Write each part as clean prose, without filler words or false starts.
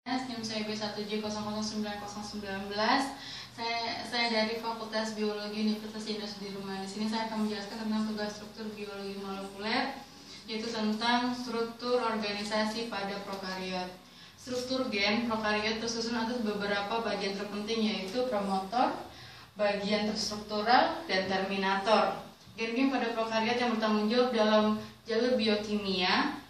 NIM saya B1J009019. Saya dari Fakultas Biologi Universitas Jenderal Sudirman. Di sini saya akan menjelaskan tentang tugas struktur biologi molekuler, yaitu tentang struktur organisasi pada prokariot. Struktur gen prokariot tersusun atas beberapa bagian terpenting, yaitu promotor, bagian terstruktural, dan terminator. Gen-gen pada prokariot yang bertanggung jawab dalam jalur biokimia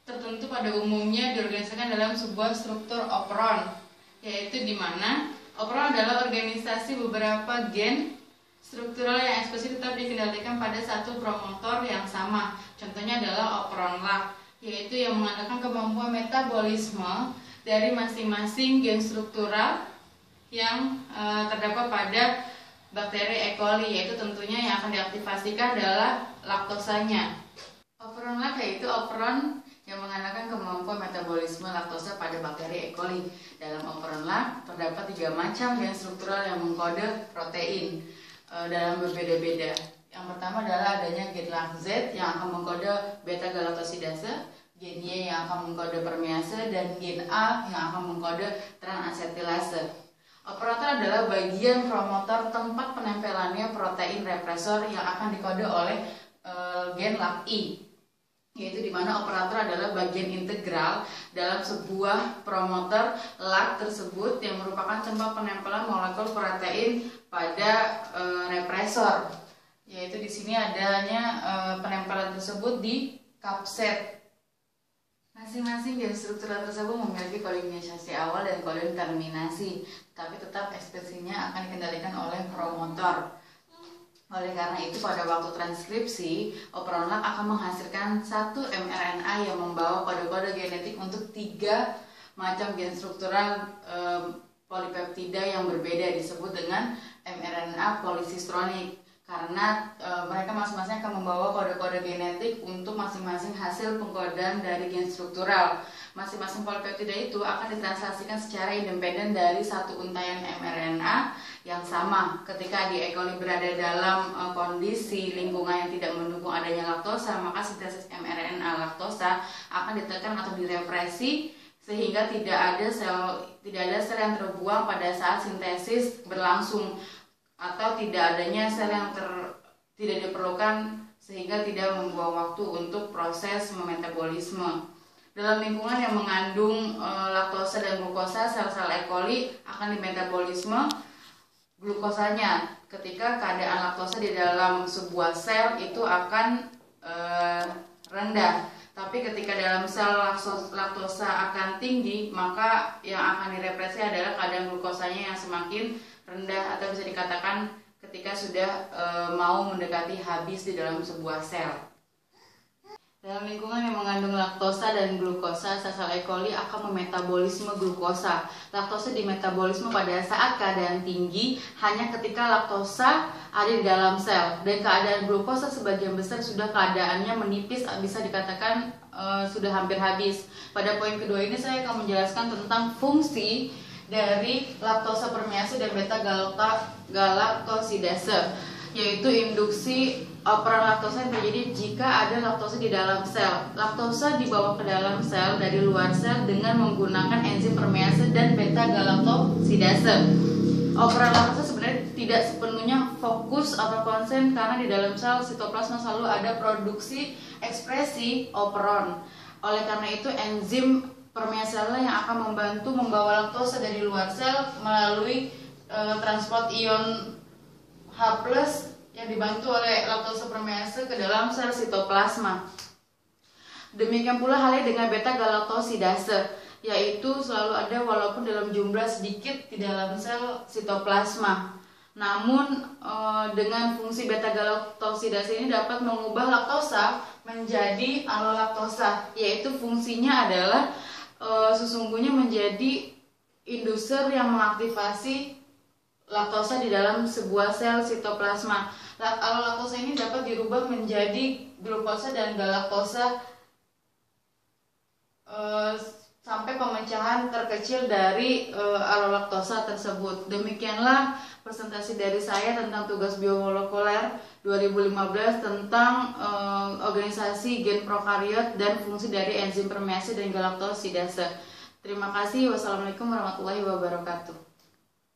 tertentu pada umumnya diorganisasikan dalam sebuah struktur operon, yaitu di mana operon adalah organisasi beberapa gen struktural yang eksklusif tetap dikendalikan pada satu promotor yang sama. Contohnya adalah operon LAC, yaitu yang mengandalkan kemampuan metabolisme dari masing-masing gen struktural yang terdapat pada bakteri E. coli, yaitu tentunya yang akan diaktifasikan adalah laktosanya. Operon LAC yaitu operon yang mengandalkan kemampuan metabolisme laktosa pada bakteri E. coli. Dalam operon LAC terdapat 3 macam gen struktural yang mengkode protein dalam berbeda-beda. Yang pertama adalah adanya gen LAC-Z yang akan mengkode beta-galaktosidase, gen Y yang akan mengkode permease, dan gen A yang akan mengkode transasetilase. Operator adalah bagian promotor tempat penempelannya protein represor yang akan dikode oleh gen LAC-I, yaitu di mana operator adalah bagian integral dalam sebuah promotor LAC tersebut yang merupakan tempat penempelan molekul protein pada represor, yaitu di sini adanya penempelan tersebut di kapset. Masing-masing gen struktural tersebut memiliki kolinisasi awal dan kolin terminasi, tapi tetap ekspresinya akan dikendalikan oleh promotor. Oleh karena itu, pada waktu transkripsi, operon LAC akan menghasilkan satu mRNA yang membawa kode-kode genetik untuk 3 macam gen struktural polipeptida yang berbeda, disebut dengan mRNA polisistronik, karena mereka masing-masing akan membawa kode-kode genetik untuk masing-masing hasil pengkodean dari gen struktural. Masing-masing polipeptida itu akan ditranslasikan secara independen dari satu untaian mRNA yang sama. Ketika di E. coli berada dalam kondisi lingkungan yang tidak mendukung adanya laktosa, maka sintesis mRNA laktosa akan ditekan atau direpresi sehingga tidak ada sel yang terbuang pada saat sintesis berlangsung, atau tidak adanya sel yang tidak diperlukan sehingga tidak membuang waktu untuk proses metabolisme. Dalam lingkungan yang mengandung laktosa dan glukosa, sel-sel E. coli akan dimetabolisme glukosanya. Ketika keadaan laktosa di dalam sebuah sel itu akan rendah, tapi ketika dalam sel laktosa akan tinggi, maka yang akan direpresi adalah keadaan glukosanya yang semakin rendah, atau bisa dikatakan ketika sudah mau mendekati habis di dalam sebuah sel. Dalam lingkungan yang mengandung laktosa dan glukosa, sel-sel E. coli akan memetabolisme glukosa. Laktosa dimetabolisme pada saat keadaan tinggi hanya ketika laktosa ada di dalam sel, dan keadaan glukosa sebagian besar sudah keadaannya menipis, bisa dikatakan sudah hampir habis. Pada poin kedua ini saya akan menjelaskan tentang fungsi dari laktosa permease dan beta-galaktosidase, yaitu induksi operon laktosa yang terjadi jika ada laktosa di dalam sel. Laktosa dibawa ke dalam sel dari luar sel dengan menggunakan enzim permease dan beta-galaktosidase. Operon laktosa sebenarnya tidak sepenuhnya fokus atau konsen, karena di dalam sel sitoplasma selalu ada produksi ekspresi operon. Oleh karena itu, enzim permease yang akan membantu membawa laktosa dari luar sel melalui transport ion H+ yang dibantu oleh laktosa permease ke dalam sel sitoplasma. Demikian pula halnya dengan beta-galaktosidase, yaitu selalu ada walaupun dalam jumlah sedikit di dalam sel sitoplasma. Namun dengan fungsi beta-galaktosidase ini dapat mengubah laktosa menjadi alolaktosa, yaitu fungsinya adalah sesungguhnya menjadi induser yang mengaktifasi laktosa di dalam sebuah sel sitoplasma. Alolaktosa ini dapat dirubah menjadi glukosa dan galaktosa sampai pemecahan terkecil dari alolaktosa tersebut. Demikianlah presentasi dari saya tentang tugas biomolekuler 2015 tentang organisasi gen prokariot dan fungsi dari enzim permease dan galaktosidase. Terima kasih. Wassalamualaikum warahmatullahi wabarakatuh.